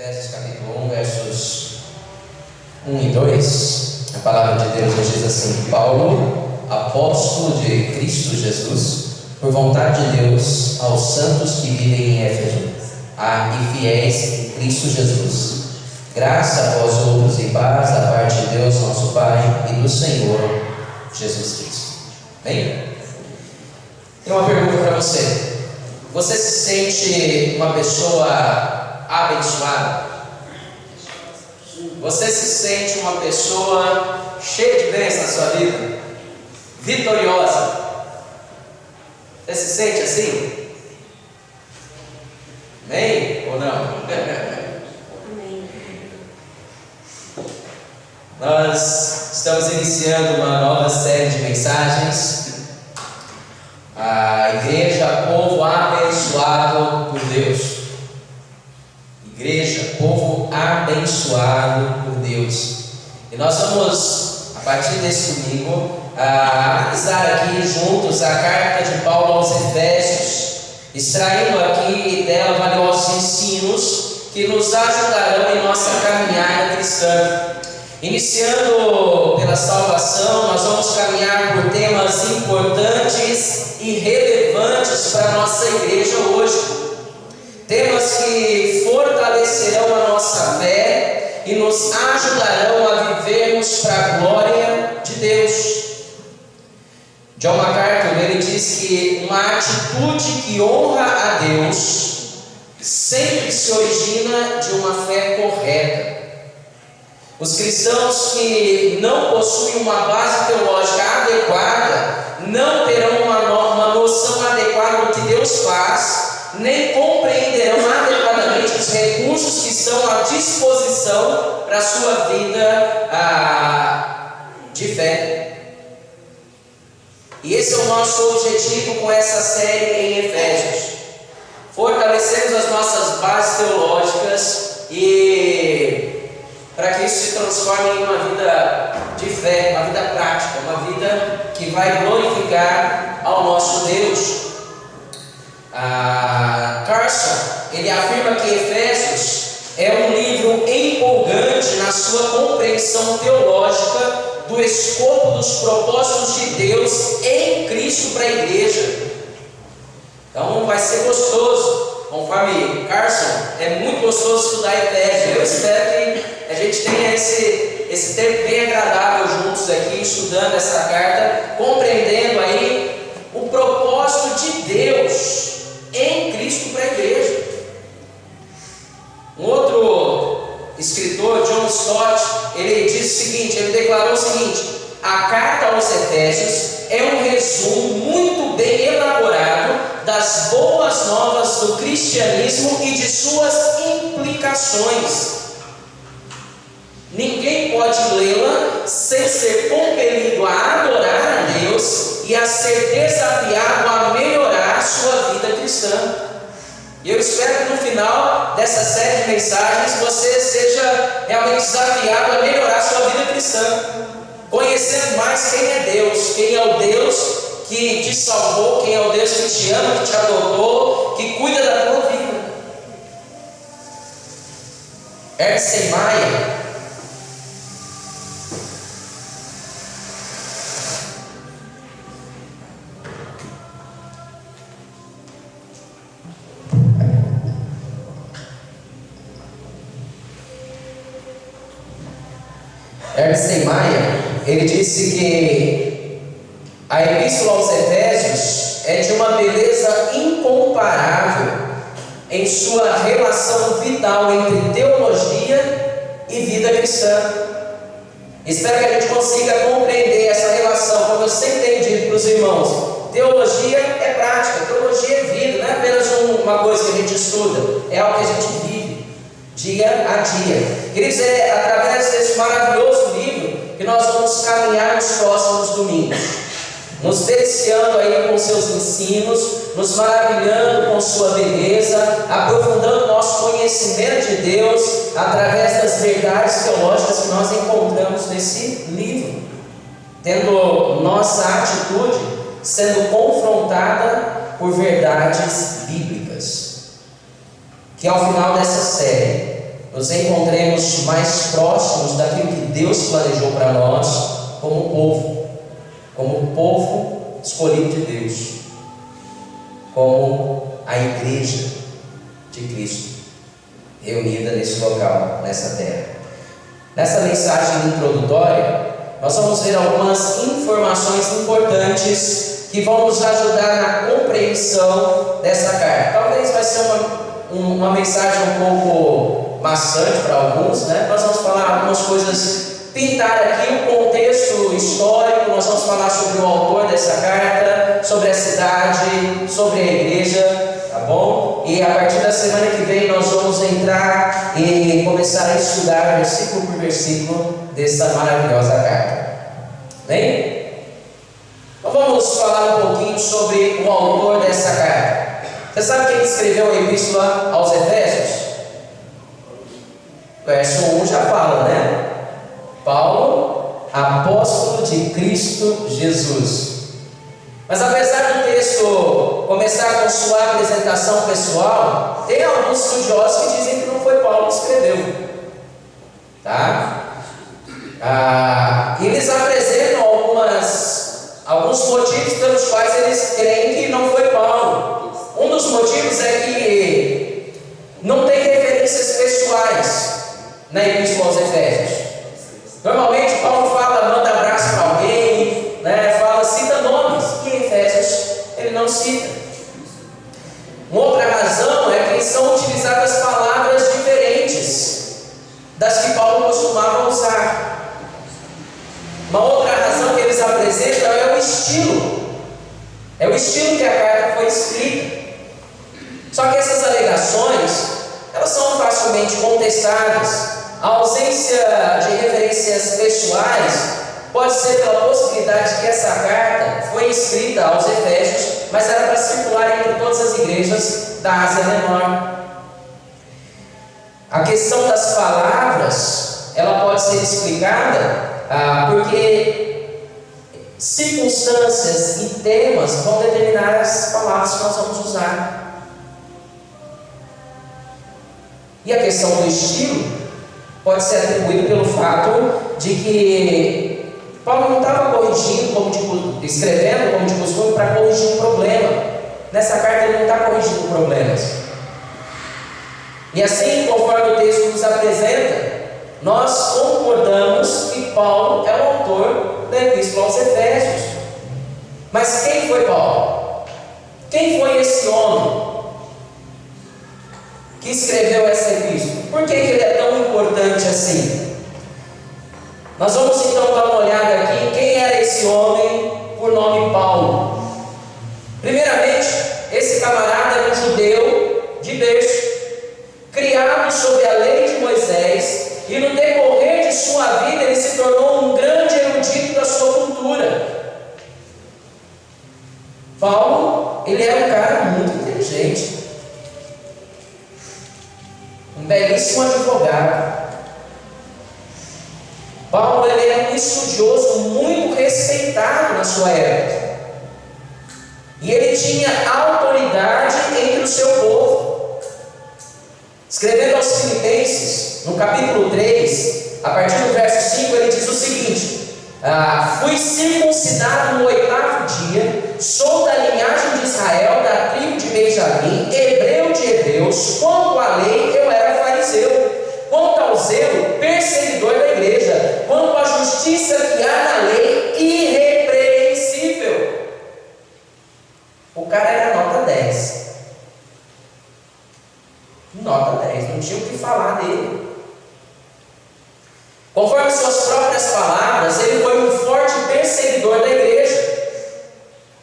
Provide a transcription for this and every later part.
Efésios capítulo 1, versos 1 e 2, a palavra de Deus nos diz assim: Paulo, apóstolo de Cristo Jesus, por vontade de Deus, aos santos que vivem em Éfeso e fiéis em Cristo Jesus, graça a vós outros e paz da parte de Deus nosso Pai e do Senhor Jesus Cristo. Bem? Tenho uma pergunta para você. Você se sente uma pessoa abençoada? Você se sente uma pessoa cheia de bênçãos na sua vida? Vitoriosa? Você se sente assim? Amém ou não? Nós estamos iniciando uma nova série de mensagens. A igreja, povo abençoado por Deus. Igreja, povo abençoado por Deus. E nós vamos, a partir desse domingo, analisar aqui juntos a carta de Paulo aos Efésios, extraindo aqui dela valiosos ensinos que nos ajudarão em nossa caminhada cristã. Iniciando pela salvação, nós vamos caminhar por temas importantes e relevantes para a nossa igreja hoje. Temas que fortalecerão a nossa fé e nos ajudarão a vivermos para a glória de Deus. John MacArthur, ele diz que uma atitude que honra a Deus sempre se origina de uma fé correta. Os cristãos que não possuem uma base teológica adequada não terão uma noção adequada do que Deus faz, nem compreenderão adequadamente os recursos que estão à disposição para a sua vida de fé. E esse é o nosso objetivo com essa série em Efésios: fortalecermos as nossas bases teológicas e para que isso se transforme em uma vida de fé, uma vida prática, uma vida que vai glorificar ao nosso Deus. Carson, ele afirma que Efésios é um livro empolgante na sua compreensão teológica do escopo dos propósitos de Deus em Cristo para a igreja. Então vai ser gostoso. Conforme Carson, é muito gostoso estudar Efésios. Eu espero que a gente tenha esse tempo bem agradável juntos aqui, estudando essa carta, compreendendo aí o propósito de Deus em Cristo para a igreja. Um outro escritor, John Stott, ele disse o seguinte, ele declarou o seguinte: a carta aos Efésios é um resumo muito bem elaborado das boas novas do cristianismo e de suas implicações. Ninguém pode lê-la sem ser compelido a adorar a Deus e a ser desafiado a melhorar sua vida cristã. E eu espero que no final dessa série de mensagens você seja realmente desafiado a melhorar sua vida cristã, conhecendo mais quem é Deus, quem é o Deus que te salvou, quem é o Deus que te ama, que te adotou, que cuida da tua vida. Ernst Mayr, ele disse que a epístola aos Efésios é de uma beleza incomparável em sua relação vital entre teologia e vida cristã. Espero que a gente consiga compreender essa relação. Como eu sempre tenho dito para os irmãos, teologia é prática, teologia é vida, não é apenas uma coisa que a gente estuda, é algo que a gente vive dia a dia. Queridos, é através desse maravilhoso livro que nós vamos caminhar nos próximos domingos, nos deliciando aí com seus ensinos, nos maravilhando com sua beleza, aprofundando nosso conhecimento de Deus através das verdades teológicas que nós encontramos nesse livro, tendo nossa atitude sendo confrontada por verdades bíblicas. Que ao final dessa série nos encontremos mais próximos daquilo que Deus planejou para nós como povo escolhido de Deus, como a igreja de Cristo, reunida nesse local, nessa terra. Nessa mensagem introdutória, nós vamos ver algumas informações importantes que vão nos ajudar na compreensão dessa carta. Talvez vai ser uma mensagem um pouco maçante para alguns, né? Nós vamos falar algumas coisas, pintar aqui o contexto histórico, nós vamos falar sobre o autor dessa carta, sobre a cidade, sobre a igreja, tá bom? E a partir da semana que vem nós vamos entrar e começar a estudar versículo por versículo dessa maravilhosa carta. Bem? Então vamos falar um pouquinho sobre o autor dessa carta. Você sabe quem escreveu a epístola aos Efésios? Verso 1 já fala, né? Paulo, apóstolo de Cristo Jesus. Mas apesar do texto começar com sua apresentação pessoal, tem alguns estudiosos que dizem que não foi Paulo que escreveu, tá? Eles apresentam alguns motivos pelos quais eles creem que não foi Paulo. Um dos motivos é que não tem referências pessoais na epístola aos Efésios. Normalmente Paulo manda abraço para alguém, né? Cita nomes, e em Efésios ele não cita. Uma outra razão é que são utilizadas palavras diferentes das que Paulo costumava usar. Uma outra razão que eles apresentam é o estilo. É o estilo que a carta foi escrita. Só que essas alegações, elas são facilmente contestadas. A ausência de referências pessoais pode ser pela possibilidade de que essa carta foi escrita aos Efésios, mas era para circular entre todas as igrejas da Ásia Menor. A questão das palavras, ela pode ser explicada porque circunstâncias e temas vão determinar as palavras que nós vamos usar. E a questão do estilo pode ser atribuído pelo fato de que Paulo não estava escrevendo como de costume para corrigir um problema. Nessa carta ele não está corrigindo problemas. E assim, conforme o texto nos apresenta, nós concordamos que Paulo é o autor da epístola aos Efésios. Mas quem foi Paulo? Quem foi esse homem que escreveu essa epístola? Por que ele é tão importante assim? Nós vamos então dar uma olhada aqui quem era esse homem por nome Paulo. Primeiramente, esse camarada era um judeu de berço, criado sob a lei de Moisés, e no decorrer de sua vida ele se tornou um grande erudito da sua cultura. Paulo, ele era um cara muito inteligente, um belíssimo advogado. Paulo, ele era um estudioso muito respeitado na sua época, e ele tinha autoridade entre o seu povo. Escrevendo aos Filipenses, no capítulo 3, a partir do verso 5, ele diz o seguinte: fui circuncidado no 8º dia, sou da linhagem de Israel, da tribo de Benjamim, hebreu de hebreus, quanto à lei eu era fariseu, quanto ao zelo, perseguidor da igreja, quanto à justiça que há na lei, irrepreensível. O cara era nota 10. Nota 10, não tinha o que falar dele. Conforme suas próprias palavras, ele foi um forte perseguidor da igreja.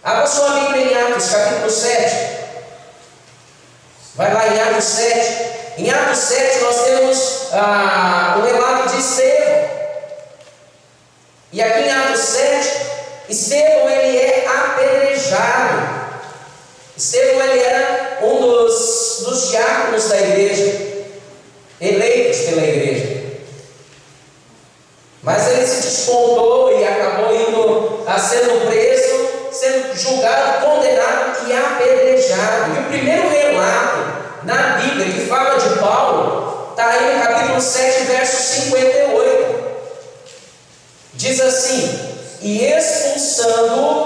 Abra sua Bíblia em Atos, capítulo 7. Vai lá em Atos 7. Em Atos 7 nós temos o relato de Estevão. E aqui em Atos 7, Estevão ele é apedrejado. Estevão ele era um dos diáconos da igreja, eleitos pela igreja. Mas ele se despontou e acabou sendo preso, sendo julgado, condenado e apedrejado. E o primeiro relato na Bíblia que fala de Paulo está aí no capítulo 7, verso 58. Diz assim: e expulsando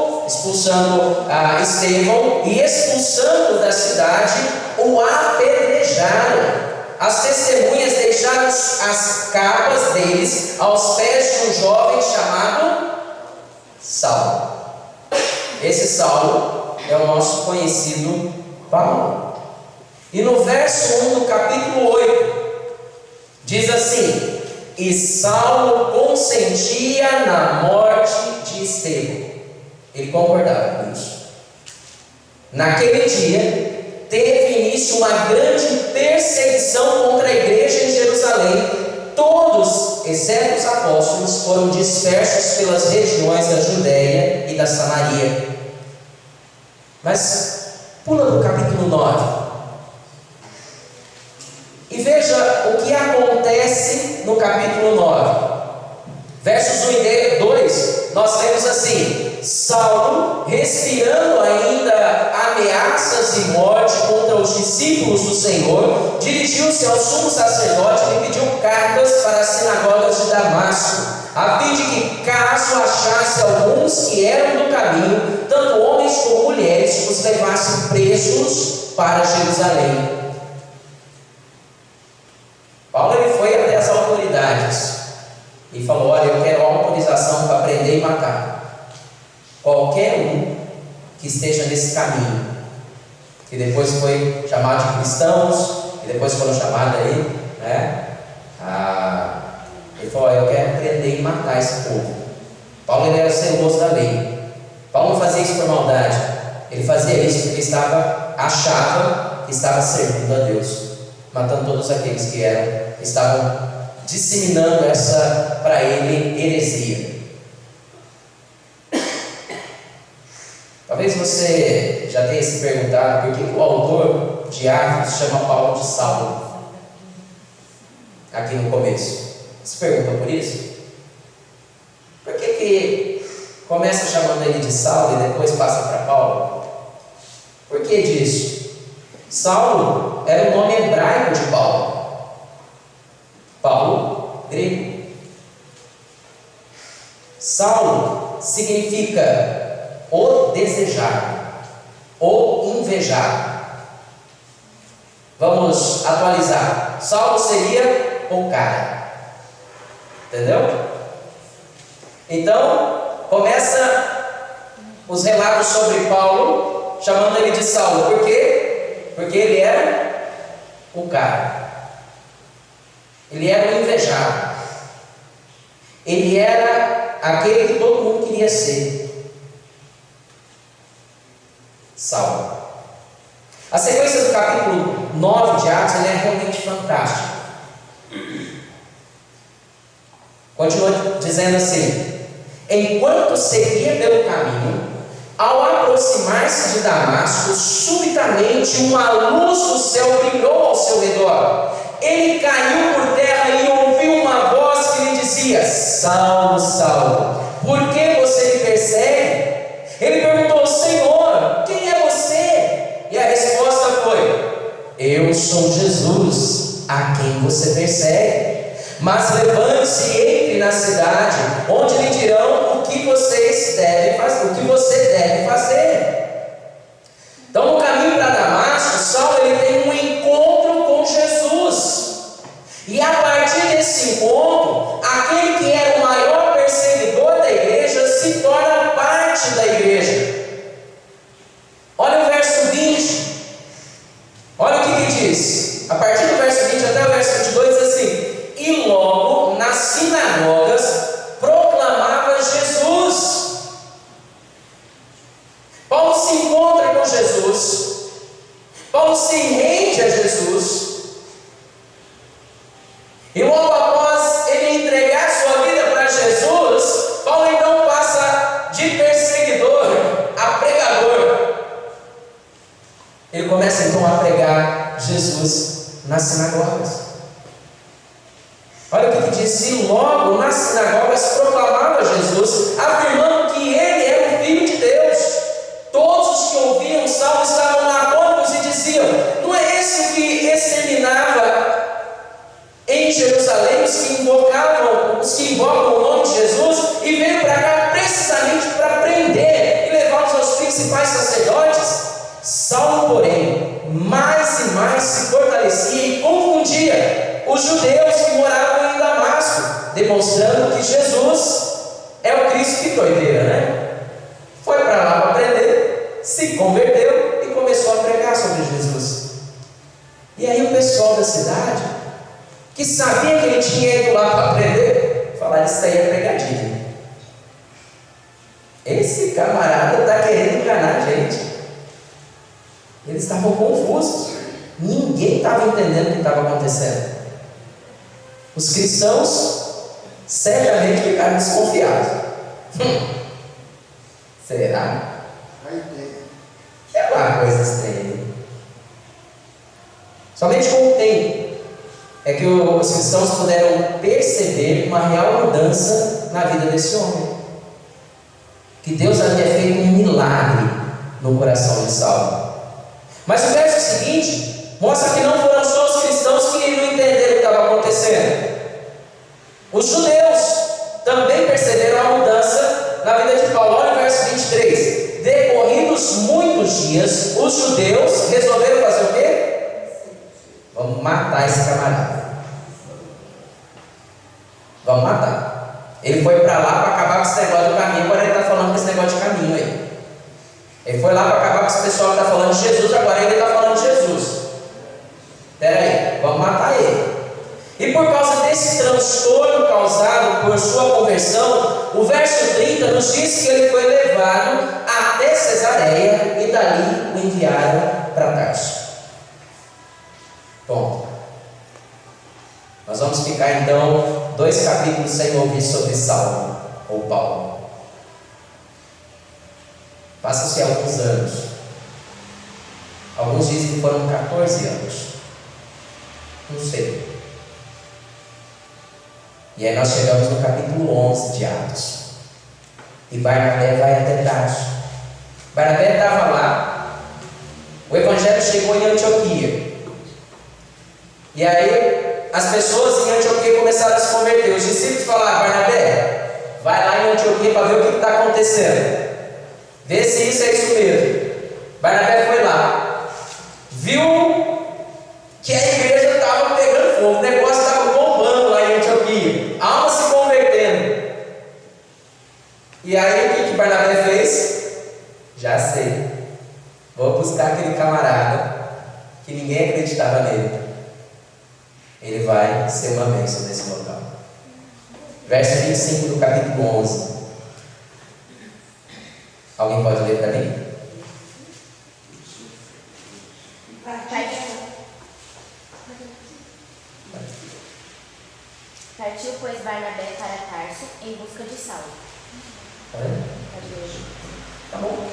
Estevão, e expulsando da cidade, o apedrejaram. As testemunhas deixaram as capas deles aos pés de um jovem chamado Saulo. Esse Saulo é o nosso conhecido Paulo. E no verso 1 do capítulo 8, diz assim: e Saulo consentia na morte de Estevão. Ele concordava com isso. Naquele dia, teve início uma grande perseguição contra a igreja em Jerusalém. Todos, exceto os apóstolos, foram dispersos pelas regiões da Judéia e da Samaria. Mas pula no capítulo 9 e veja o que acontece no capítulo 9. Versos 1 e 2, nós vemos assim: Saulo, respirando ainda ameaças e morte contra os discípulos do Senhor, dirigiu-se ao sumo sacerdote e lhe pediu cartas para as sinagogas de Damasco, a fim de que, caso achasse alguns que eram do caminho, tanto homens como mulheres, os levassem presos para Jerusalém. Paulo ele foi até as autoridades e falou: olha, eu quero autorização para prender e matar qualquer um que esteja nesse caminho, que depois foi chamado de cristãos, que depois foram chamados aí, né? Ele falou: eu quero prender e matar esse povo. Paulo ele era zeloso da lei. Paulo não fazia isso por maldade, ele fazia isso porque achava que estava servindo a Deus, matando todos aqueles que estavam disseminando essa, para ele, heresia. Talvez você já tenha se perguntado por que o autor de Atos chama Paulo de Saulo aqui no começo. Se perguntou por isso? Por que começa chamando ele de Saulo e depois passa para Paulo? Por que disso? Saulo era o nome hebraico de Paulo. Paulo, grego. Saulo significa o desejado, ou invejado. Vamos atualizar. Saulo seria o cara. Entendeu? Então, começa os relatos sobre Paulo, chamando ele de Saulo. Por quê? Porque ele era o cara. Ele era o invejado. Ele era aquele que todo mundo queria ser. Saulo. A sequência do capítulo 9 de Atos é realmente fantástica. Continua dizendo assim: enquanto seguia pelo caminho, ao aproximar-se de Damasco, subitamente uma luz do céu brilhou ao seu redor. Ele caiu por terra e ouviu uma voz que lhe dizia: Saulo, Saulo, por que você me persegue? Ele perguntou: Senhor, quem é você? E a resposta foi: eu sou Jesus, a quem você persegue. Mas levante-se e entre na cidade, onde lhe dirão o que você deve fazer. Então, no caminho para Damasco, Saulo ele tem um encontro com Jesus. E a partir desse encontro, aquele que era o maior perseguidor da igreja se torna parte da igreja. Olha o verso 20. Olha o que diz. A partir do verso 20 até o verso 22 diz assim: e logo nas sinagogas proclamava Jesus. Paulo se encontra com Jesus. Paulo se rende a Jesus. E logo após ele entregar sua vida para Jesus, Paulo então passa de perseguidor a pregador. Ele começa então a pregar Jesus nas sinagogas. Olha o que diz: e logo nas sinagogas proclamava Jesus, afirmando que ele era o Filho de Deus. Todos os que ouviam Saulo estavam atônitos e diziam: não é esse o que exterminava mais e mais se fortalecia e confundia os judeus que moravam em Damasco, demonstrando que Jesus é o Cristo. Que doideira, né? Foi para lá para aprender, se converteu e começou a pregar sobre Jesus. E aí o pessoal da cidade, que sabia que ele tinha ido lá para aprender, falaram: isso aí é pregadinha. Esse camarada está querendo enganar a gente. Eles estavam confusos. Ninguém estava entendendo o que estava acontecendo. Os cristãos certamente ficaram desconfiados. Será? É uma coisa estranha. Somente com o tempo é que os cristãos puderam perceber uma real mudança na vida desse homem. Que Deus havia feito um milagre no coração de Saulo. Mas o verso seguinte mostra que não foram só os cristãos que não entenderam o que estava acontecendo. Os judeus também perceberam a mudança na vida de Paulo. Olha o verso 23. Decorridos muitos dias, os judeus resolveram fazer o quê? Vamos matar esse camarada. Vamos matar. Ele foi para lá para acabar com esse negócio do caminho. Agora ele está falando com esse negócio de caminho aí. Ele foi lá para acabar com esse pessoal que está falando de Jesus. Agora ele está falando de Jesus. Espera aí, vamos matar ele. E por causa desse transtorno causado por sua conversão, o verso 30 nos diz que ele foi levado até Cesareia e dali o enviaram para Tarso. Bom, nós vamos ficar então 2 capítulos sem ouvir sobre Saulo ou Paulo. Passam-se alguns anos. Alguns dizem que foram 14 anos. Não sei. E aí nós chegamos no capítulo 11 de Atos. E Barnabé vai até Tarso. Barnabé estava lá. O evangelho chegou em Antioquia. E aí as pessoas em Antioquia começaram a se converter. Os discípulos falaram: Barnabé, vai lá em Antioquia para ver o que está acontecendo. Vê se isso é isso mesmo. Barnabé foi lá. Viu que a igreja estava pegando fogo. O negócio estava bombando lá em Antioquia. Almas se convertendo. E aí o que Barnabé fez? Já sei. Vou buscar aquele camarada que ninguém acreditava nele. Ele vai ser uma bênção nesse local. Verso 25 do capítulo 11. Alguém pode ler para mim? Partiu, pois, Barnabé para Tarso em busca de Saulo. Tá bom.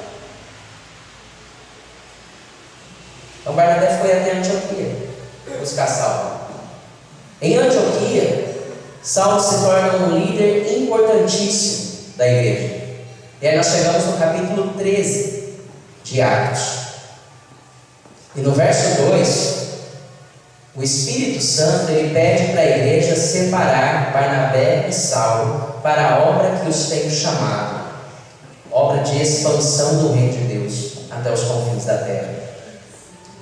Então Barnabé foi até Antioquia buscar Saulo. Em Antioquia, Saulo se torna um líder importantíssimo da igreja. E aí nós chegamos no capítulo 13 de Atos. E no verso 2, o Espírito Santo ele pede para a igreja separar Barnabé e Saulo para a obra que os tem chamado, obra de expansão do reino de Deus até os confins da terra.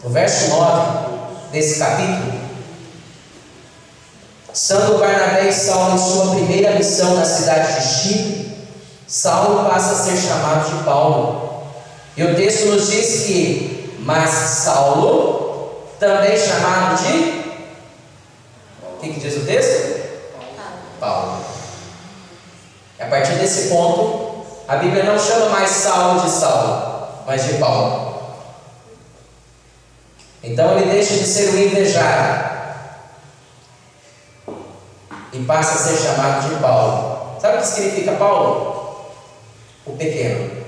No verso 9 desse capítulo, estando Barnabé e Saulo em sua primeira missão na cidade de Chipre, Saulo passa a ser chamado de Paulo. E o texto nos diz que, mas Saulo, também chamado de... O que diz o texto? Paulo. E a partir desse ponto, a Bíblia não chama mais Saulo de Saulo, mas de Paulo. Então ele deixa de ser o invejado e passa a ser chamado de Paulo. Sabe o que significa Paulo? O pequeno,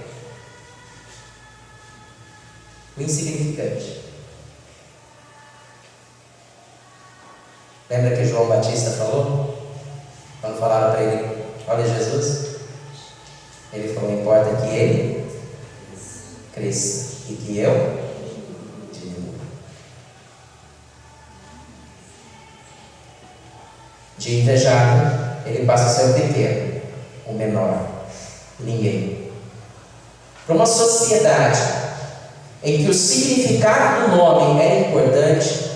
o insignificante. Lembra que João Batista falou? Quando falaram para ele: olha Jesus, ele falou: importa que ele cresça e que eu diminua. De invejado, ele passa a ser o pequeno, o menor. Ninguém. Para uma sociedade em que o significado do nome era importante,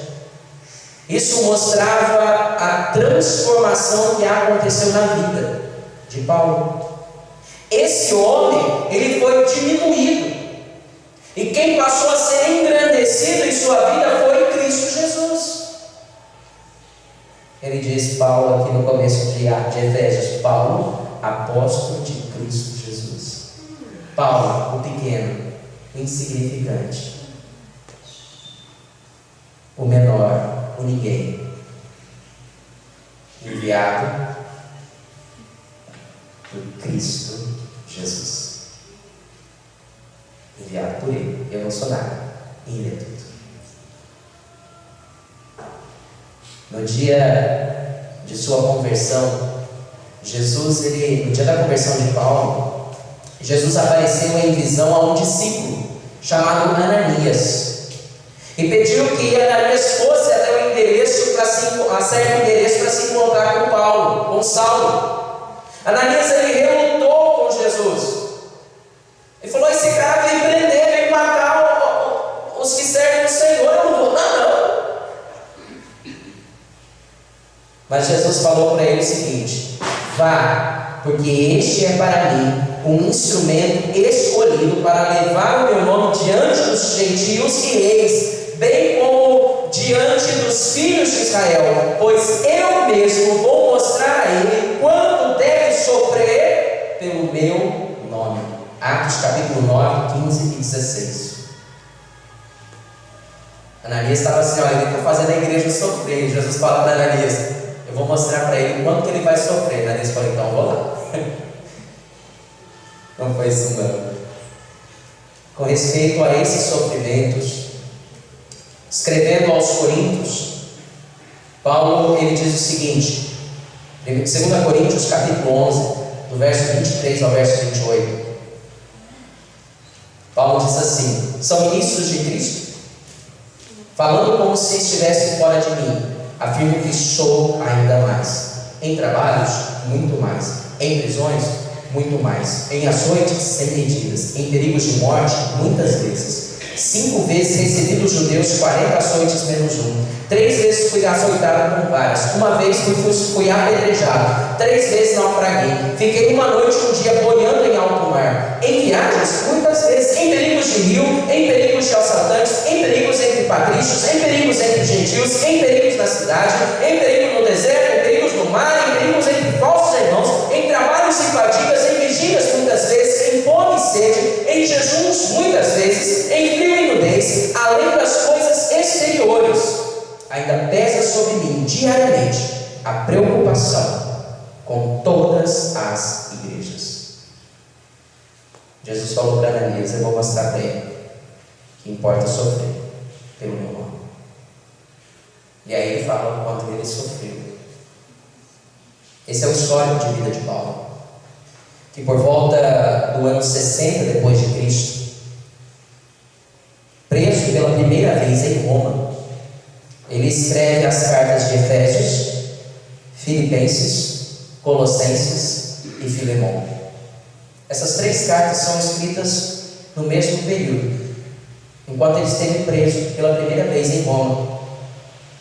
isso mostrava a transformação que aconteceu na vida de Paulo. Esse homem, ele foi diminuído, e quem passou a ser engrandecido em sua vida foi Cristo Jesus. Ele diz, Paulo, aqui no começo de Efésios, Paulo, apóstolo de Cristo Jesus. Paulo, o pequeno, o insignificante, o menor, o ninguém, enviado por Cristo Jesus. Enviado por Ele. Eu não sou nada, Ele é tudo. No dia de sua conversão, no dia da conversão de Paulo, Jesus apareceu em visão a um discípulo chamado Ananias e pediu que Ananias fosse até o endereço a certo endereço para se encontrar com Paulo, com Saulo. Ananias, ele relutou com Jesus. Ele falou: esse cara veio prender, veio matar os que servem o Senhor, eu não vou dar não. Mas Jesus falou para ele o seguinte: vá, porque este é para mim um instrumento escolhido para levar o meu nome diante dos gentios e reis, bem como diante dos filhos de Israel, pois eu mesmo vou mostrar a ele quanto deve sofrer pelo meu nome. Atos capítulo 9, 15 e 16. Ananias estava assim: olha, ele está fazendo a igreja sofrer. Jesus fala para Ananias: eu vou mostrar para ele quanto que ele vai sofrer. Ananias falou: então vou lá. Não foi isso não. Com respeito a esses sofrimentos, escrevendo aos Coríntios, Paulo, ele diz o seguinte, 2 Coríntios capítulo 11, do verso 23 ao verso 28. Paulo diz assim: são ministros de Cristo, falando como se estivesse fora de mim, afirmo que sou ainda mais. Em trabalhos, muito mais. Em prisões, muito mais. Em açoites, sem medidas. Em perigos de morte, muitas vezes. 5 vezes recebi dos judeus 40 açoites menos 1. 3 vezes fui açoitado com varas. 1 vez fui apedrejado. 3 vezes naufraguei. Fiquei uma noite e um dia boiando em alto mar. Em viagens, muitas vezes. Em perigos de rio, em perigos de assaltantes, em perigos entre patrícios, em perigos entre gentios, em perigos na cidade, em perigo no deserto, em perigos no mar, em perigos entre falsos irmãos, em trabalhos e fadigas, em vigílias muitas vezes, em fome e sede, em jejuns muitas vezes, em frio e nudez, além das coisas exteriores. Ainda pesa sobre mim diariamente a preocupação com todas as igrejas. Jesus falou para Ananias: eu vou mostrar para ele que importa sofrer pelo meu nome. E aí ele fala o quanto ele sofreu. Esse é o histórico de vida de Paulo, que por volta do ano 60 depois de Cristo, preso pela primeira vez em Roma, ele escreve as cartas de Efésios, Filipenses, Colossenses e Filemão. Essas 3 cartas são escritas no mesmo período, enquanto ele esteve preso pela primeira vez em Roma.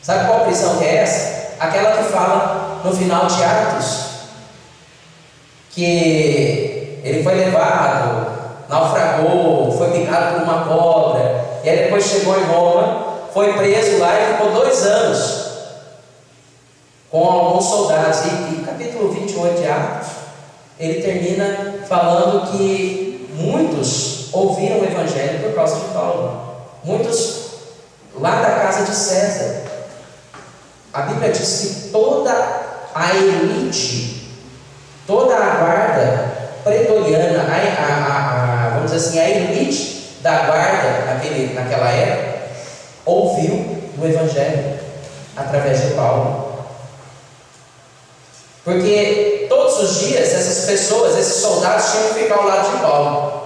Sabe qual prisão que é essa? Aquela que fala no final de Atos, que ele foi levado, naufragou, foi picado por uma cobra, e aí depois chegou em Roma, foi preso lá e ficou 2 anos com alguns soldados. E capítulo 28 de Atos, ele termina falando que muitos ouviram o evangelho por causa de Paulo. Muitos lá da casa de César. A Bíblia diz que toda a elite, toda a guarda pretoriana, vamos dizer assim, a elite da guarda naquela época, ouviu o evangelho através de Paulo. Porque todos os dias essas pessoas, esses soldados, tinham que ficar ao lado de Paulo.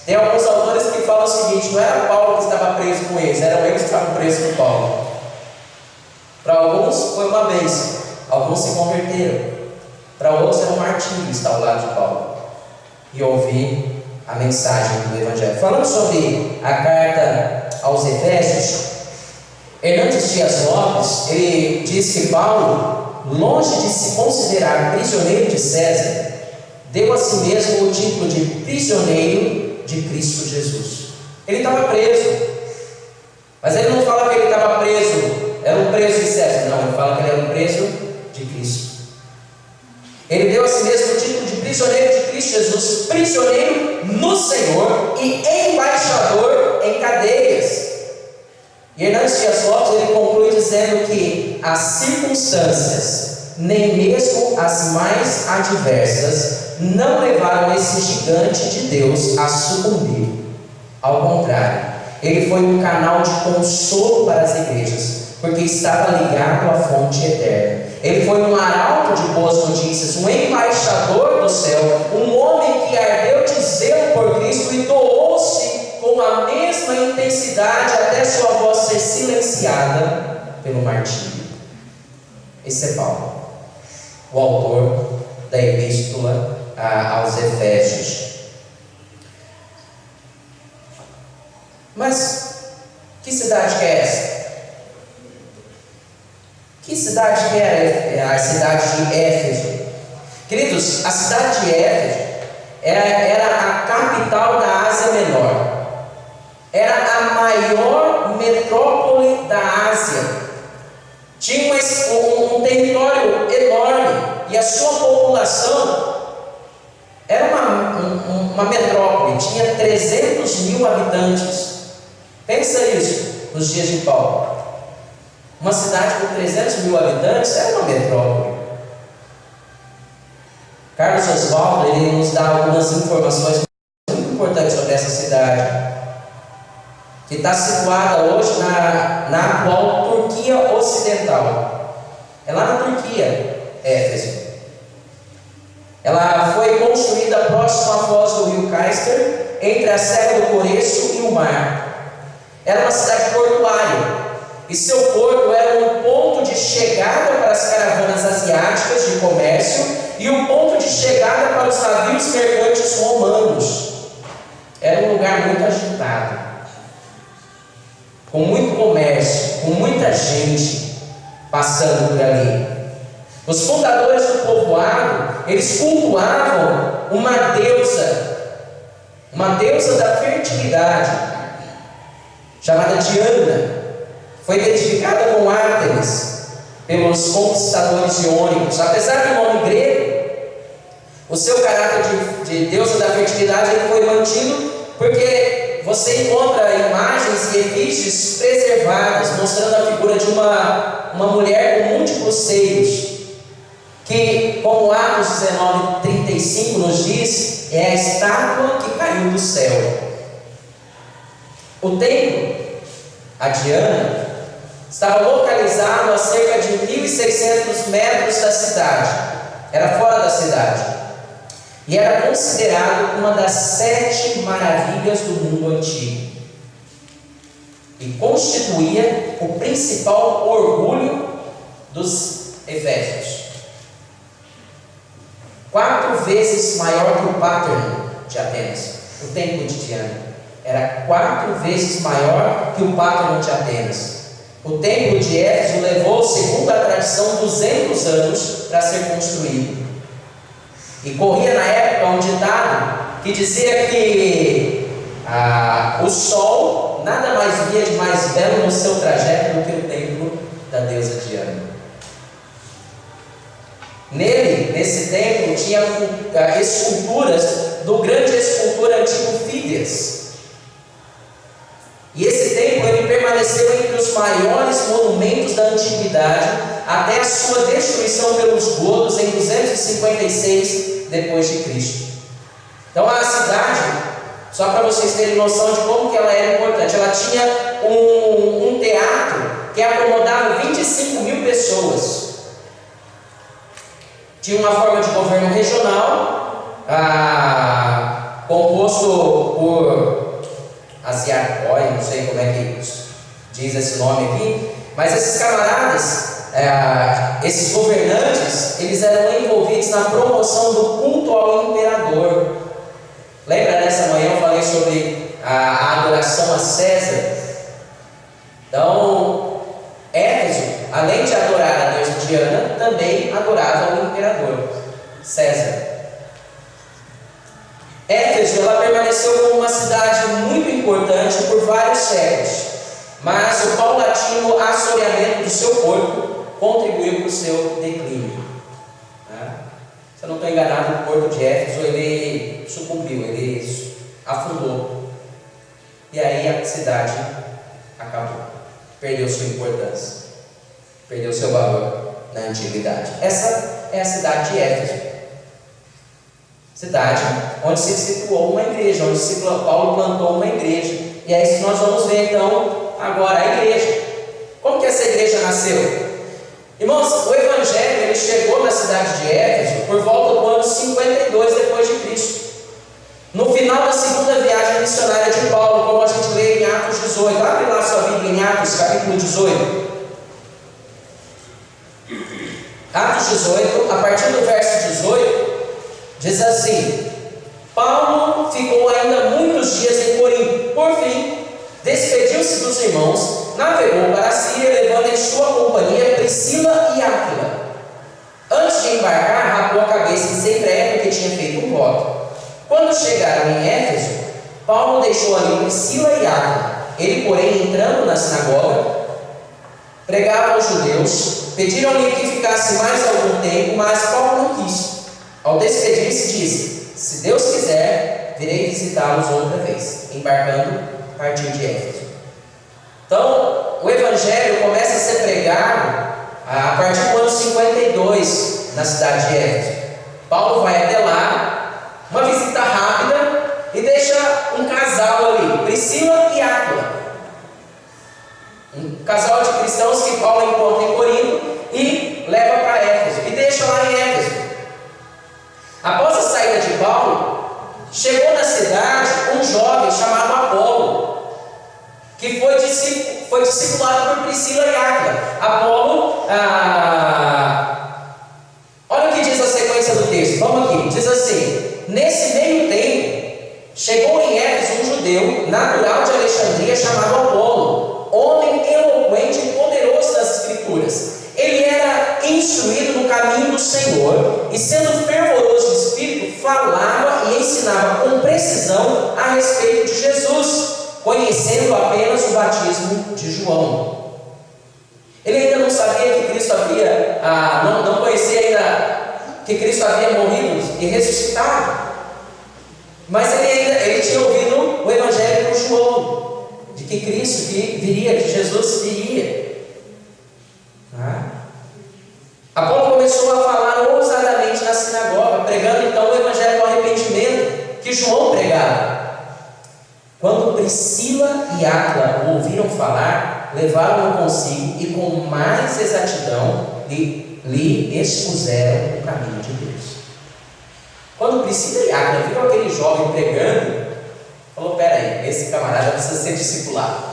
Tem alguns autores que falam o seguinte: não era Paulo que estava preso com eles, eram eles que estavam presos com Paulo. Para alguns foi uma bênção, alguns se converteram. Para outros era um martírio estar ao lado de Paulo e ouvir a mensagem do Evangelho. Falando sobre a carta aos Efésios, Hernandes Dias Lopes, ele diz que Paulo, longe de se considerar prisioneiro de César, deu a si mesmo o título de prisioneiro de Cristo Jesus. Ele estava preso, mas ele não fala que ele estava preso, era um preso de César, não, ele fala que ele era um preso de Cristo. Ele deu a si mesmo o título de prisioneiro de Cristo Jesus, prisioneiro no Senhor e embaixador em cadeias. E Hernandes Dias Lopes, ele conclui dizendo que as circunstâncias, nem mesmo as mais adversas, não levaram esse gigante de Deus a sucumbir. Ao contrário, ele foi um canal de consolo para as igrejas, porque estava ligado à fonte eterna. Ele foi um arauto de boas notícias, um embaixador do céu, um homem que ardeu de zelo por Cristo e doou-se com a mesma intensidade até sua voz ser silenciada pelo martírio. Esse é Paulo, o autor da epístola aos Efésios. Mas que cidade que é essa? Que cidade que era a cidade de Éfeso? Queridos, a cidade de Éfeso era a capital da Ásia Menor. Era a maior metrópole da Ásia. Tinha um território enorme e a sua população era uma metrópole, tinha 300 mil habitantes. Pensa isso nos dias de Paulo. Uma cidade com 300 mil habitantes era uma metrópole. Carlos Oswaldo, ele nos dá algumas informações muito importantes sobre essa cidade, que está situada hoje na atual Turquia Ocidental. É lá na Turquia, Éfeso. Ela foi construída próximo à foz do rio Caister, entre a Serra do Coreço e o mar. Era uma cidade portuária, e seu porto era um ponto de chegada para as caravanas asiáticas de comércio e um ponto de chegada para os navios mercantes romanos. Era um lugar muito agitado, com muito comércio, com muita gente passando por ali. Os fundadores do povoado, eles cultuavam uma deusa da fertilidade, chamada Diana. Foi identificada com Ártemis pelos conquistadores iônicos. Apesar do nome grego, o seu caráter de deusa da fertilidade ele foi mantido, porque você encontra imagens e efígies preservadas, mostrando a figura de uma mulher com múltiplos seios, que, como Atos 19:35 nos diz, é a estátua que caiu do céu. O templo, a Diana, estava localizado a cerca de 1.600 metros da cidade, era fora da cidade, e era considerado uma das 7 maravilhas do mundo antigo, e constituía o principal orgulho dos Efésios. 4 vezes maior que o Parthenon de Atenas, o templo de Diana. Era 4 vezes maior que o Parthenon de Atenas. O templo de Éfeso levou, segundo a tradição, 200 anos para ser construído. E corria na época um ditado que dizia que o sol nada mais via de mais belo no seu trajeto do que o templo da deusa Diana. Nesse templo, tinha esculturas do grande escultor antigo Fídias. E esse templo ele permaneceu entre os maiores monumentos da antiguidade até a sua destruição pelos godos em 256 depois de Cristo. Então a cidade, só para vocês terem noção de como que ela era importante, ela tinha um teatro que acomodava 25 mil pessoas. Tinha uma forma de governo regional, composto por Asiarcói, não sei como é que diz esse nome aqui, mas esses camaradas, esses governantes, eles eram envolvidos na promoção do culto ao imperador. Lembra nessa manhã eu falei sobre a adoração a César? Então, Éfeso, além de adorar a deusa Diana, também adorava o imperador César. Éfeso, ela permaneceu como uma cidade muito importante por vários séculos, mas o paulatino assoreamento do seu corpo contribuiu para o seu declínio. Se eu não estou enganado, o porto de Éfeso ele sucumbiu, ele afundou. E aí a cidade acabou, perdeu sua importância, perdeu seu valor na antiguidade. Essa é a cidade de Éfeso, cidade onde se situou uma igreja, onde Paulo plantou uma igreja. E é isso que nós vamos ver então agora, a igreja. Como que essa igreja nasceu? Irmãos, o Evangelho ele chegou na cidade de Éfeso por volta do ano 52 depois de Cristo. No final da segunda viagem missionária de Paulo, como a gente lê em Atos 18. Abre lá sua Bíblia em Atos, capítulo 18. Atos 18, a partir do verso 18, diz assim: Paulo ficou ainda muitos dias em Corinto. Por fim, despediu-se dos irmãos, navegou para a Síria, levando em sua companhia Priscila e Áquila. Antes de embarcar, rapou a cabeça em secreto, porque tinha feito um voto. Quando chegaram em Éfeso, Paulo deixou ali Priscila e Áquila. Ele, porém, entrando na sinagoga, pregava aos judeus. Pediram-lhe que ficasse mais algum tempo, mas Paulo não quis. Ao despedir-se, disse: se Deus quiser, virei visitá-los outra vez. Embarcando, partiu de Éfeso. Então, o Evangelho começa a ser pregado a partir do ano 52 na cidade de Éfeso. Paulo vai até lá, uma visita rápida, e deixa um casal ali, Priscila e Áquila, um casal de cristãos que Paulo encontra em Corinto e leva para Éfeso, e deixa lá em Éfeso. Após a saída de Paulo, chegou na cidade um jovem chamado Apolo, que foi discipulado por Priscila e Áquila. Apolo, olha o que diz a sequência do texto, vamos aqui, diz assim: nesse meio tempo, chegou em Éfeso um judeu, natural de Alexandria, chamado Apolo, homem eloquente e poderoso das Escrituras. Ele era instruído no caminho do Senhor, e sendo fervoroso de espírito, falava e ensinava com precisão a respeito de Jesus, conhecendo apenas o batismo de João. Ele ainda não sabia que Cristo havia, não conhecia ainda que Cristo havia morrido e ressuscitado, mas ele tinha ouvido o Evangelho por João, de que Cristo viria, que Jesus viria. Apolo começou a falar ousadamente na sinagoga, pregando então o Evangelho do arrependimento que João pregava. Quando Priscila e Áquila o ouviram falar, levaram-no consigo e com mais exatidão lhe expuseram o caminho de Deus. Quando Priscila e Áquila viram aquele jovem pregando, falou: peraí, esse camarada precisa ser discipulado.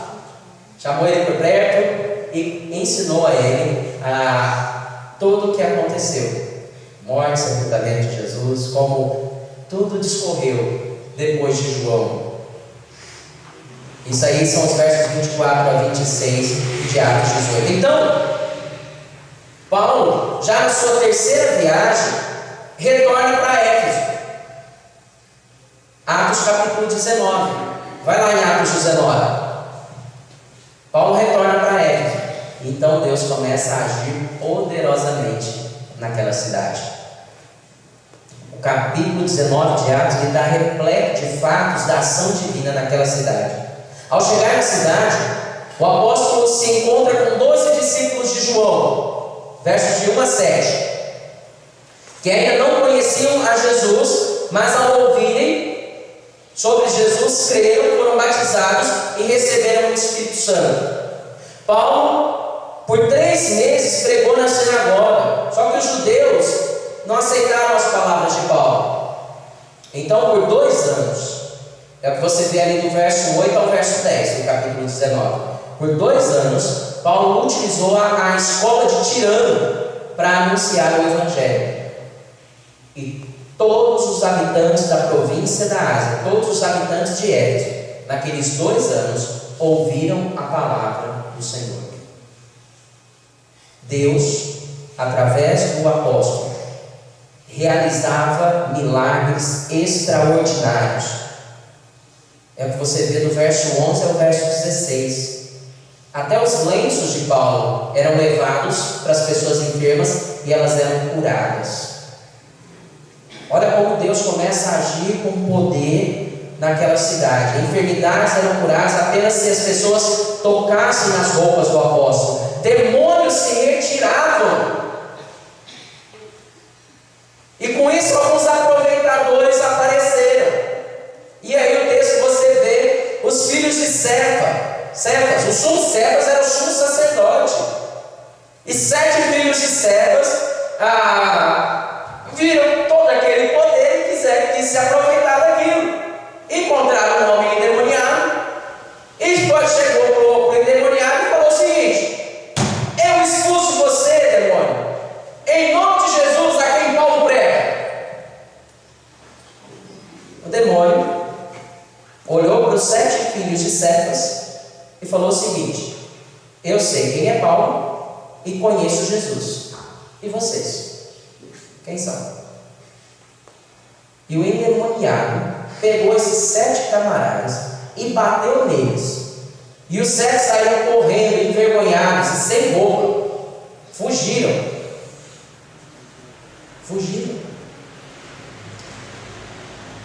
Chamou ele por perto e ensinou a ele tudo o que aconteceu, morte, sepultamento de Jesus, como tudo discorreu depois de João. Isso aí são os versos 24 a 26 de Atos 18. Então, Paulo, já na sua terceira viagem, retorna para Éfeso. Atos capítulo 19. Vai lá em Atos 19. Paulo retorna para Éfeso. Então Deus começa a agir poderosamente naquela cidade. O capítulo 19 de Atos está repleto de fatos da ação divina naquela cidade. Ao chegar na cidade, o apóstolo se encontra com 12 discípulos de João, versos de 1 a 7, que ainda não conheciam a Jesus, mas ao ouvirem sobre Jesus, creram, foram batizados e receberam o Espírito Santo. Paulo, por 3 meses, pregou na sinagoga, só que os judeus não aceitaram as palavras de Paulo. Então, por 2 anos, é o que você vê ali do verso 8 ao verso 10, do capítulo 19. Por 2 anos, Paulo utilizou a escola de Tirano para anunciar o Evangelho. E todos os habitantes da província da Ásia, todos os habitantes de Éfeso, naqueles 2 anos, ouviram a palavra do Senhor. Deus, através do apóstolo, realizava milagres extraordinários. É o que você vê do verso 11 ao verso 16. Até os lenços de Paulo eram levados para as pessoas enfermas e elas eram curadas. Olha como Deus começa a agir com poder naquela cidade. Enfermidades eram curadas apenas se as pessoas tocassem nas roupas do apóstolo. Demônios se retiravam. E com isso alguns aproveitadores apareceram. E aí o texto você vê os filhos de Cefas, o sumo Cefas era o sumo sacerdote. E 7 filhos de Cefas viram todo aquele poder e quis se aproveitar daquilo. Encontraram um homem endemoniado. E chegou para o endemoniado e falou o seguinte: eu expulso você, demônio, em nome de Jesus, a quem Paulo prega. O demônio olhou para os 7 filhos de Cefas e falou o seguinte: eu sei quem é Paulo e conheço Jesus. E vocês? Quem são? E o endemoniado pegou esses 7 camaradas e bateu neles. E os 7 saíram correndo, envergonhados e sem roupa. Fugiram.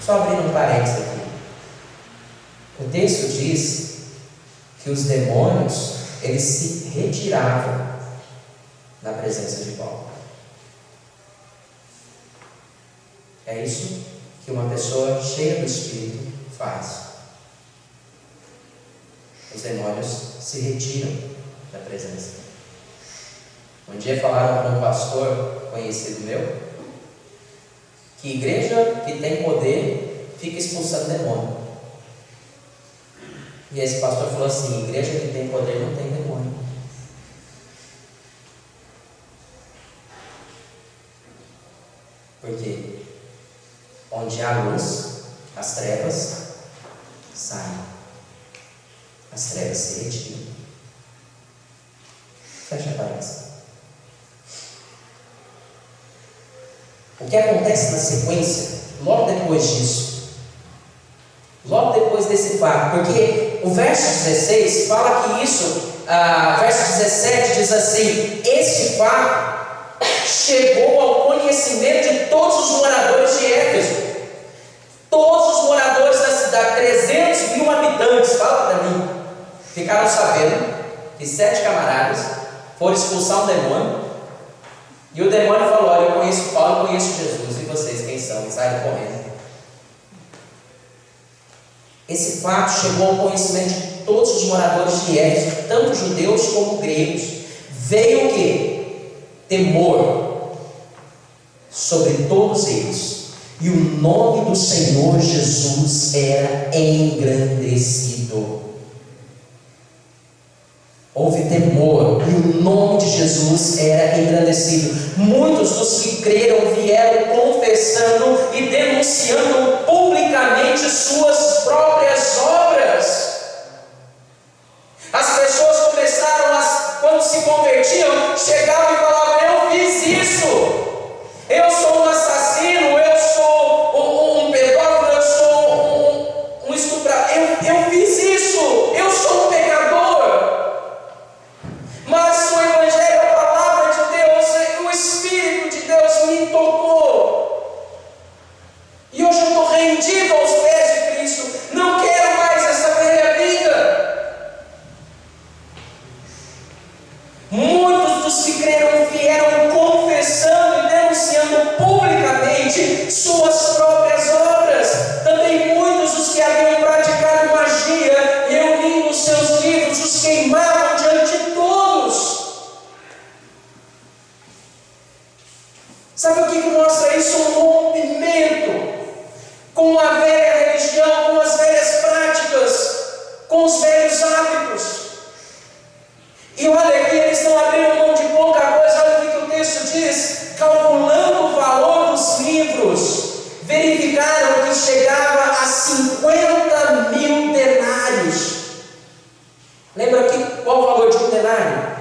Só abrindo um parênteses aqui. O texto diz que os demônios, eles se retiravam da presença de Paulo. É isso que uma pessoa cheia do Espírito faz. Os demônios se retiram da presença. Um dia falaram para um pastor conhecido meu que igreja que tem poder fica expulsando demônio. E esse pastor falou assim: igreja que tem poder não tem demônio. Por quê? Onde há luz, as trevas saem. As trevas se retiram. Fecha a parênteses. O que acontece na sequência, logo depois disso, logo depois desse fato, porque o verso 16 fala que isso, verso 17 diz assim: este fato chegou ao conhecimento de todos os moradores de Éfeso. Todos os moradores da cidade, 300.000 habitantes, fala para mim, ficaram sabendo que 7 camaradas foram expulsar um demônio. E o demônio falou: olha, eu conheço Paulo, eu conheço Jesus, e vocês quem são? E saíram correndo. Esse fato chegou ao conhecimento de todos os moradores de Éfeso, tanto judeus como gregos. Veio o quê? Temor sobre todos eles. E o nome do Senhor Jesus era engrandecido. Houve temor e o nome de Jesus era engrandecido. Muitos dos que creram vieram confessando e denunciando publicamente suas próprias obras. As pessoas começaram quando se convertiam, chegavam e falavam: eu fiz isso, eu sou um assassino, eu sou um pedófilo, eu sou um estuprador, eu fiz isso, eu sou um pecador. Mas o Evangelho, a palavra de Deus, o Espírito de Deus me tocou. E hoje eu estou rendido aos pés de Cristo. Não quero mais essa velha vida. Muitos dos que creram vieram confessando e denunciando publicamente suas próprias obras. Também muitos dos que haviam praticado magia, reunindo os seus livros, os queimavam diante de todos. Sabe o que mostra isso? Um rompimento com a velha religião, com as velhas práticas, com os velhos hábitos. E olha aqui, eles não abriram mão de pouca coisa. Olha o que o texto diz: calculando o valor dos livros, verificaram que chegava a 50 mil denários. Lembra aqui qual o valor de um denário?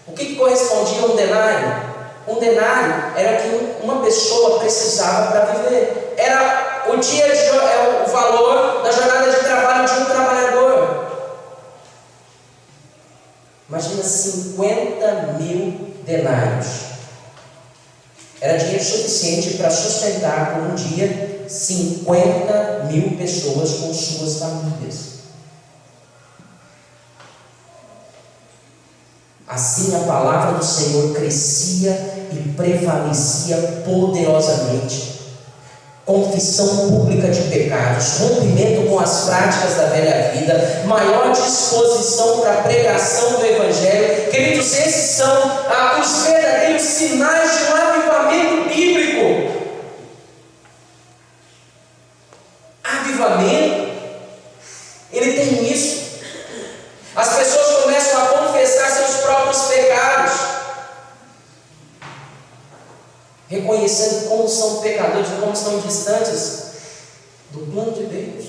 O que correspondia a um denário? Um denário era que uma pessoa precisava para viver. Era o valor da jornada de trabalho de um trabalhador. Imagina 50 mil denários. Era dinheiro suficiente para sustentar por um dia 50 mil pessoas com suas famílias. Assim a palavra do Senhor crescia e prevalecia poderosamente. Confissão pública de pecados, rompimento com as práticas da velha vida, maior disposição para a pregação do Evangelho. Queridos, esses são os verdadeiros sinais de um avivamento bíblico. Avivamento, ele tem isso. As pessoas começam a confessar seus próprios pecados, reconhecendo como são pecadores, como estão distantes do plano de Deus.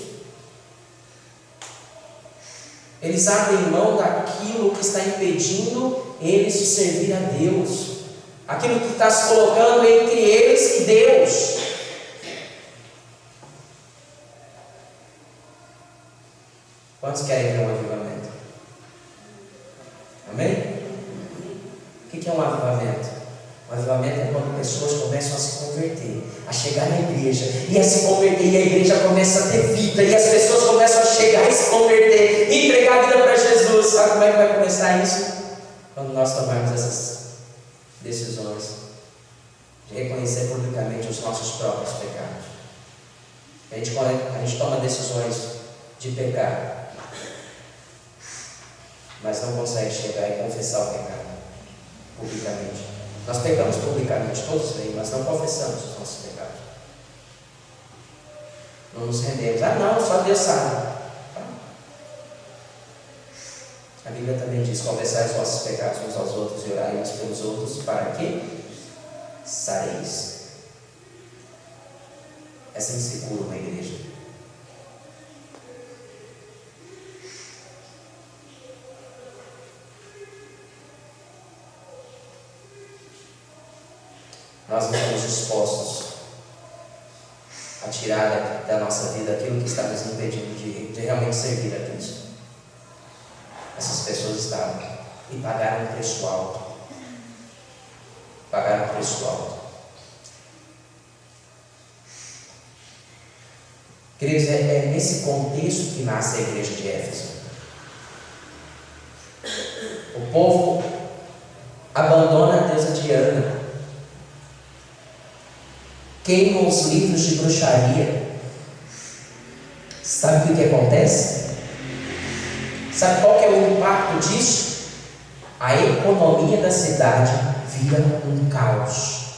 Eles abrem mão daquilo que está impedindo eles de servir a Deus, aquilo que está se colocando entre eles e Deus. Quantos querem ver um avivamento? Amém? O que é um avivamento? Um avivamento é quando pessoas começam a se converter, a chegar na igreja, e a se converter, e a igreja começa a ter vida, e as pessoas começam a chegar e se converter, e entregar a vida para Jesus. Sabe como é que vai começar isso? Quando nós tomarmos essas decisões de reconhecer publicamente os nossos próprios pecados. A gente toma decisões de pecar, mas não consegue chegar e confessar o pecado publicamente. Nós pecamos publicamente, todos bem, mas não confessamos os nossos pecados. Não nos rendemos. Não, só Deus sabe. A Bíblia também diz: confessai os vossos pecados uns aos outros e orai uns pelos outros, para que sareis. É assim que se cura uma igreja. Nós não estamos dispostos a tirar da nossa vida aquilo que está nos impedindo de realmente servir a Cristo. Essas pessoas estavam e pagaram um preço alto. Pagaram um preço alto. Queridos, é nesse contexto que nasce a igreja de Éfeso. O povo abandona a deusa Diana, queimam os livros de bruxaria. Sabe o que acontece? Sabe qual que é o impacto disso? A economia da cidade vira um caos.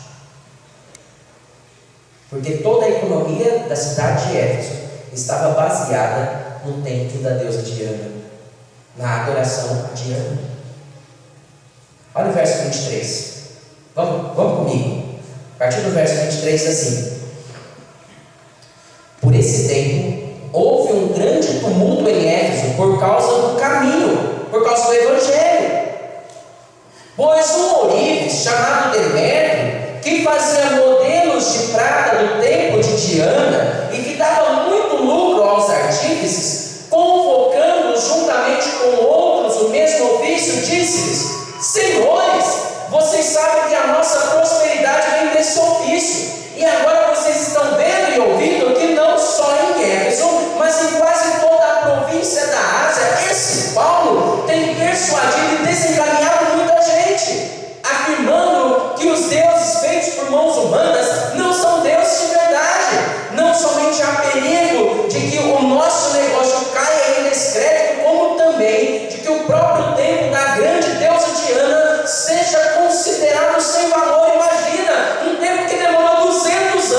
Porque toda a economia da cidade de Éfeso estava baseada no templo da deusa Diana, na adoração a Diana. Olha o verso 23. Vamos comigo. A partir do verso 23 assim: por esse tempo houve um grande tumulto em Éfeso por causa do caminho, por causa do Evangelho. Pois um ourives chamado Demétrio, que fazia modelos de prata do templo de Diana e que dava muito lucro aos artífices, convocando juntamente com outros o mesmo ofício, disse-lhes: senhores, vocês sabem que a nossa prosperidade vem desse ofício, e agora vocês estão vendo e ouvindo que não só em Éfeso, mas em quase toda a província da Ásia, esse Paulo tem persuadido e desencaminhado muita gente, afirmando que os deuses feitos por mãos humanas não são deuses de verdade. Não somente há perigo de que o nosso negócio caia em descrédito, como também de que o próprio templo da grande deusa Diana seja considerado sem valor. Imagina, um templo que demorou 200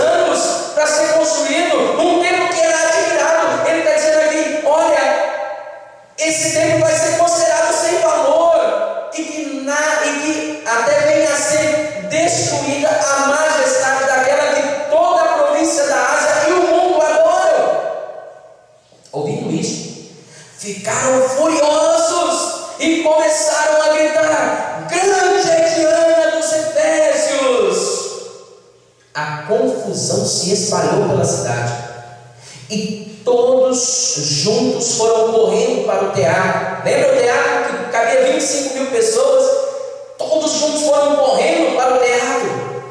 e começaram a gritar: grande é Diana dos Efésios! A confusão se espalhou pela cidade e todos juntos foram correndo para o teatro. Lembra o teatro que cabia 25.000 pessoas? Todos juntos foram correndo para o teatro,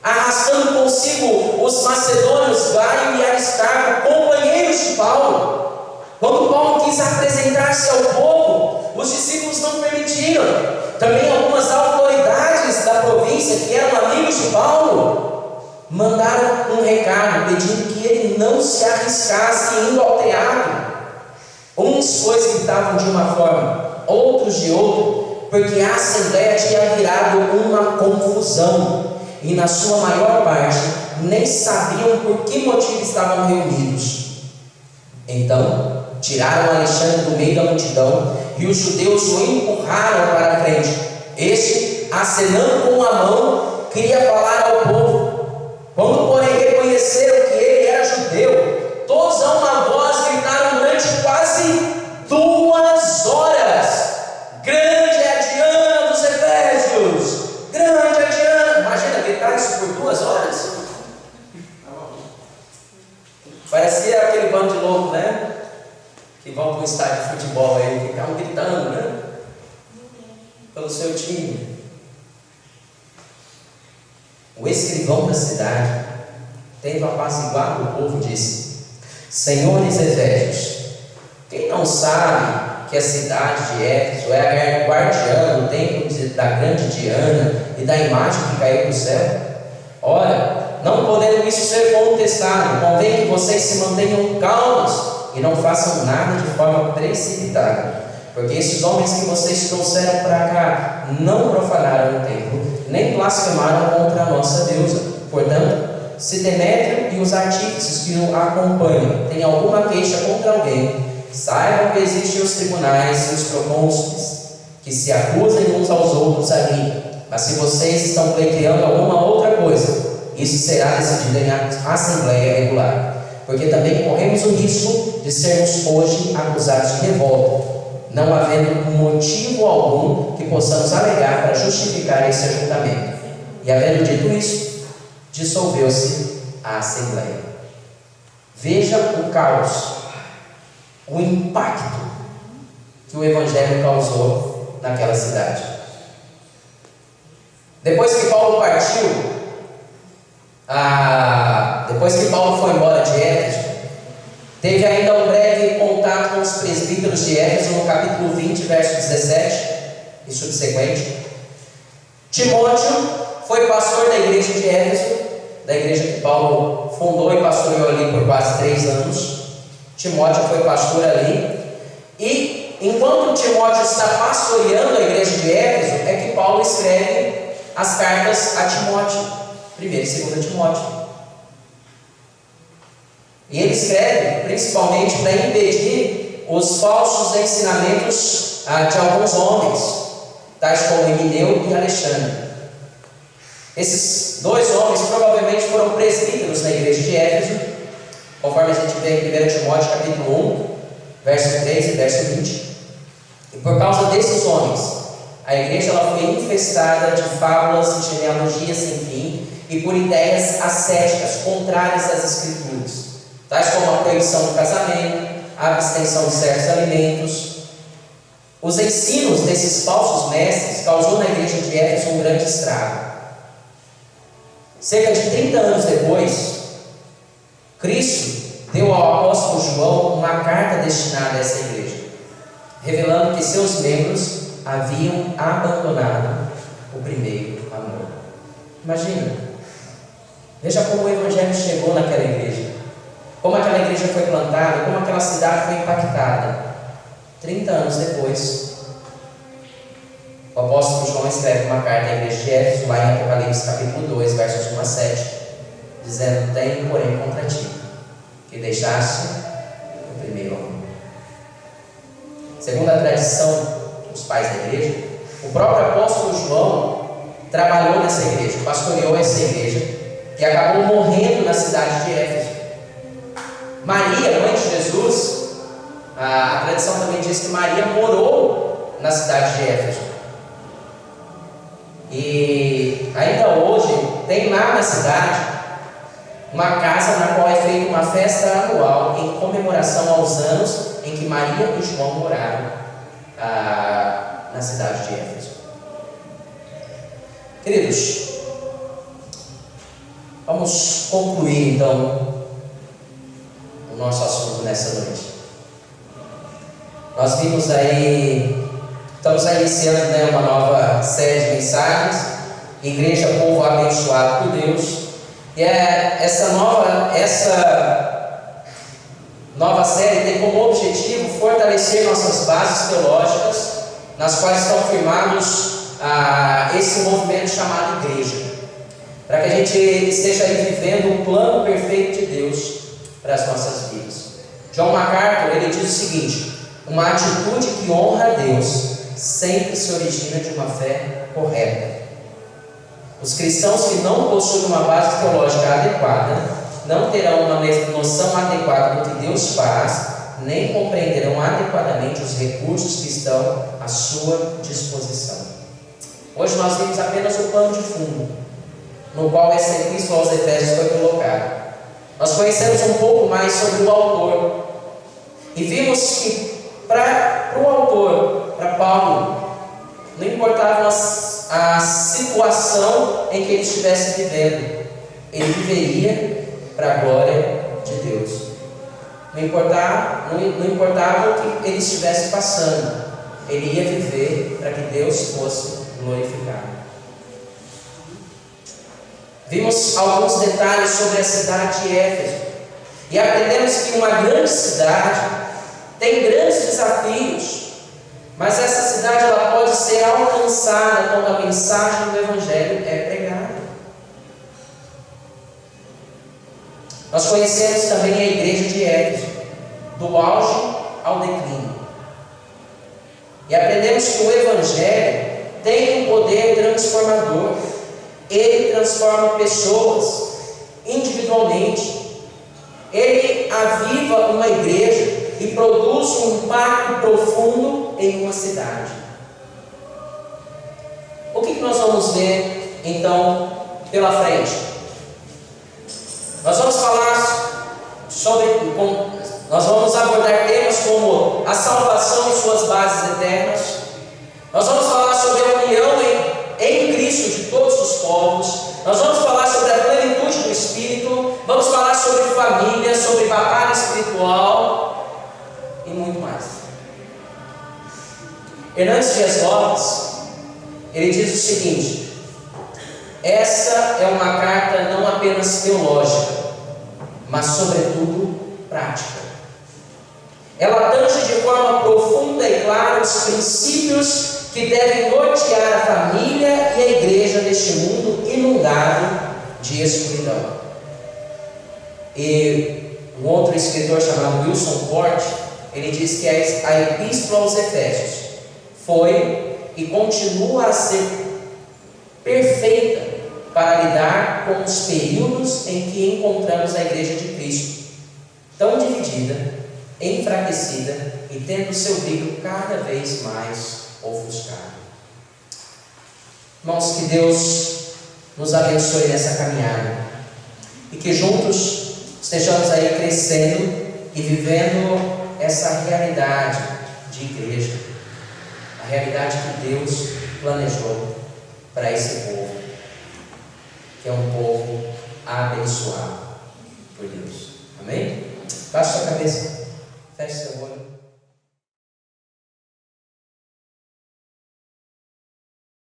arrastando consigo os macedônios Gaio e Aristarco, companheiros de Paulo. Quando Paulo quis apresentar-se ao povo, os discípulos não permitiram. Também algumas autoridades da província, que eram amigos de Paulo, mandaram um recado pedindo que ele não se arriscasse indo ao teatro. Uns, pois, gritavam de uma forma, outros de outra, porque a assembleia tinha virado uma confusão, e na sua maior parte nem sabiam por que motivo estavam reunidos. Então tiraram Alexandre do meio da multidão, e os judeus o empurraram para a frente. Este, acenando com a mão, queria falar ao povo. Quando, porém, reconheceram que ele era judeu, todos a uma voz gritaram durante quase 2 horas: grande é a Diana dos Efésios! Grande é a Diana! Imagina gritar isso por 2 horas. Parecia aquele bando de louco, né? Que vão para um estádio de futebol aí, ficavam gritando, né? Pelo seu time. O escrivão da cidade, tendo apaziguado o povo, disse: senhores Efésios, quem não sabe que a cidade de Éfeso é a guardiã do templo da grande Diana e da imagem que caiu do céu? Ora, não podendo isso ser contestado, convém que vocês se mantenham calmos e não façam nada de forma precipitada, porque esses homens que vocês trouxeram para cá não profanaram o templo, nem blasfemaram contra a nossa deusa. Portanto, se Demétrio e os artífices que o acompanham têm alguma queixa contra alguém, saibam que existem os tribunais e os procônsules, que se acusem uns aos outros ali. Mas se vocês estão pleiteando alguma outra coisa, isso será decidido em assembleia regular, porque também corremos o risco de sermos hoje acusados de revolta, não havendo motivo algum que possamos alegar para justificar esse ajuntamento. E havendo dito isso, dissolveu-se a assembleia. Veja o caos, o impacto que o evangelho causou naquela cidade. Depois que Paulo partiu, depois que Paulo foi embora de Éfeso, teve ainda um breve contato com os presbíteros de Éfeso no capítulo 20, verso 17 e subsequente. Timóteo foi pastor da igreja de Éfeso, da igreja que Paulo fundou e pastoreou ali por quase 3 anos. Timóteo foi pastor ali, e enquanto Timóteo está pastoreando a igreja de Éfeso, é que Paulo escreve as cartas a Timóteo, 1 e 2 Timóteo. E ele escreve principalmente para impedir os falsos ensinamentos de alguns homens, tais como Emineu e Alexandre. Esses 2 homens provavelmente foram presbíteros na igreja de Éfeso, conforme a gente vê em 1 Timóteo capítulo 1, verso 3 e verso 20. E por causa desses homens, a igreja ela foi infestada de fábulas e genealogias sem fim, e por ideias ascéticas contrárias às escrituras, tais como a proibição do casamento, a abstenção de certos alimentos. Os ensinos desses falsos mestres causou na igreja de Éfeso um grande estrago. Cerca de 30 anos depois, Cristo deu ao apóstolo João uma carta destinada a essa igreja, revelando que seus membros haviam abandonado o primeiro amor. Imagina, veja como o evangelho chegou naquela igreja, como aquela igreja foi plantada, como aquela cidade foi impactada. 30 anos depois, o apóstolo João escreve uma carta à igreja de Éfeso, lá em Apocalipse capítulo 2, versos 1 a 7, dizendo: tenho, porém, contra ti, que deixaste o primeiro amor. Segundo a tradição dos pais da igreja, o próprio apóstolo João trabalhou nessa igreja, pastoreou essa igreja, que acabou morrendo na cidade de Éfeso. Maria, mãe de Jesus, a tradição também diz que Maria morou na cidade de Éfeso. E ainda hoje tem lá na cidade uma casa na qual é feita uma festa anual em comemoração aos anos em que Maria e João moraram na cidade de Éfeso. Queridos, vamos concluir então o nosso assunto nessa noite. Nós vimos aí, estamos aí iniciando, né, uma nova série de mensagens, Igreja Povo Abençoado por Deus. E essa nova série tem como objetivo fortalecer nossas bases teológicas, nas quais estão firmados esse movimento chamado igreja, para que a gente esteja aí vivendo o plano perfeito de Deus para as nossas vidas. John MacArthur, ele diz o seguinte: uma atitude que honra a Deus sempre se origina de uma fé correta. Os cristãos que não possuem uma base teológica adequada não terão uma noção adequada do que Deus faz, nem compreenderão adequadamente os recursos que estão à sua disposição. Hoje nós vimos apenas o pano de fundo, no qual essa epístola aos Efésios foi colocada. Nós conhecemos um pouco mais sobre o autor e vimos que para o autor, para Paulo, não importava a situação em que ele estivesse vivendo, ele viveria para a glória de Deus. Não importava o que ele estivesse passando, ele ia viver para que Deus fosse glorificado. Vimos alguns detalhes sobre a cidade de Éfeso e aprendemos que uma grande cidade tem grandes desafios, mas essa cidade ela pode ser alcançada quando a mensagem do Evangelho é pregada. Nós conhecemos também a igreja de Éfeso, do auge ao declínio, e aprendemos que o Evangelho tem um poder transformador. Ele transforma pessoas individualmente, ele aviva uma igreja e produz um impacto profundo em uma cidade. O que nós vamos ver então pela frente? Nós vamos falar nós vamos abordar temas como a salvação e suas bases eternas. Nós vamos falar sobre a união em Cristo de todos os povos. Nós vamos falar sobre a plenitude do Espírito. Vamos falar sobre família, sobre batalha espiritual e muito mais. Hernandes Dias Lopes, ele diz o seguinte: essa é uma carta não apenas teológica, mas sobretudo prática. Ela tange de forma profunda e clara os princípios que devem nortear a família e a igreja neste mundo inundado de escuridão. E um outro escritor chamado Wilson Porte, ele diz que a epístola aos Efésios foi e continua a ser perfeita para lidar com os períodos em que encontramos a igreja de Cristo, tão dividida, enfraquecida e tendo seu brilho cada vez mais ofuscado. Irmãos, que Deus nos abençoe nessa caminhada e que juntos estejamos aí crescendo e vivendo essa realidade de igreja, a realidade que Deus planejou para esse povo, que é um povo abençoado por Deus. Amém? Baixe sua cabeça.